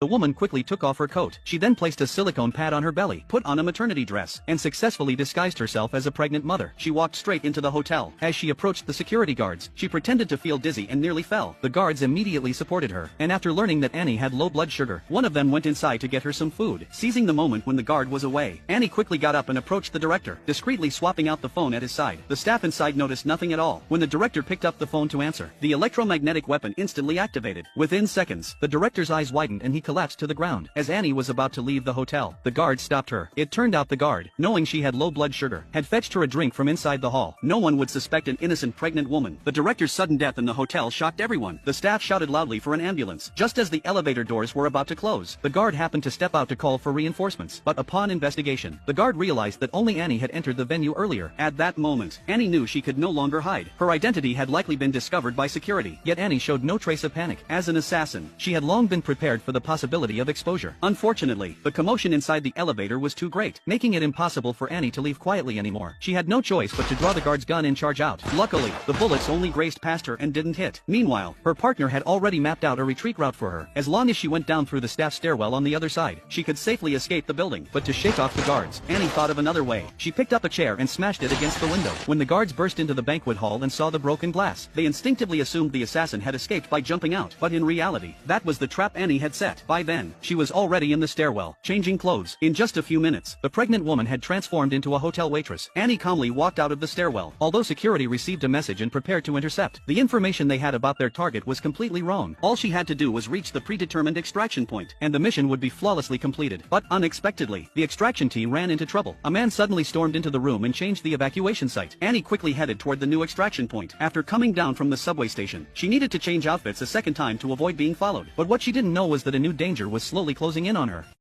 The woman quickly took off her coat. She then placed a silicone pad on her belly, put on a maternity dress, and successfully disguised herself as a pregnant mother. She walked straight into the hotel. As she approached the security guards, she pretended to feel dizzy and nearly fell. The guards immediately supported her, and after learning that Annie had low blood sugar, one of them went inside to get her some food. Seizing the moment when the guard was away, Annie quickly got up and approached the director, discreetly swapping out the phone at his side. The staff inside noticed nothing at all. When the director picked up the phone to answer, the electromagnetic weapon instantly activated. Within seconds, the director's eyes widened and he collapsed to the ground. As Annie was about to leave the hotel, the guard stopped her. It turned out the guard, knowing she had low blood sugar, had fetched her a drink from inside the hall. No one would suspect an innocent pregnant woman. The director's sudden death in the hotel shocked everyone. The staff shouted loudly for an ambulance. Just as the elevator doors were about to close, the guard happened to step out to call for reinforcements. But upon investigation, the guard realized that only Annie had entered the venue earlier. At that moment, Annie knew she could no longer hide. Her identity had likely been discovered by security. Yet Annie showed no trace of panic. As an assassin, she had long been prepared for the possibility of exposure. Unfortunately, the commotion inside the elevator was too great, making it impossible for Annie to leave quietly anymore. She had no choice but to draw the guard's gun and charge out. Luckily, the bullets only grazed past her and didn't hit. Meanwhile, her partner had already mapped out a retreat route for her. As long as she went down through the staff stairwell on the other side, she could safely escape the building. But to shake off the guards, Annie thought of another way. She picked up a chair and smashed it against the window. When the guards burst into the banquet hall and saw the broken glass, they instinctively assumed the assassin had escaped by jumping out. But in reality, that was the trap Annie had set. By then, she was already in the stairwell, changing clothes. In just a few minutes, the pregnant woman had transformed into a hotel waitress. Annie calmly walked out of the stairwell, although security received a message and prepared to intercept. The information they had about their target was completely wrong. All she had to do was reach the predetermined extraction point, and the mission would be flawlessly completed. But unexpectedly, the extraction team ran into trouble. A man suddenly stormed into the room and changed the evacuation site. Annie quickly headed toward the new extraction point. After coming down from the subway station, she needed to change outfits a second time to avoid being followed. But what she didn't know was that a new danger was slowly closing in on her.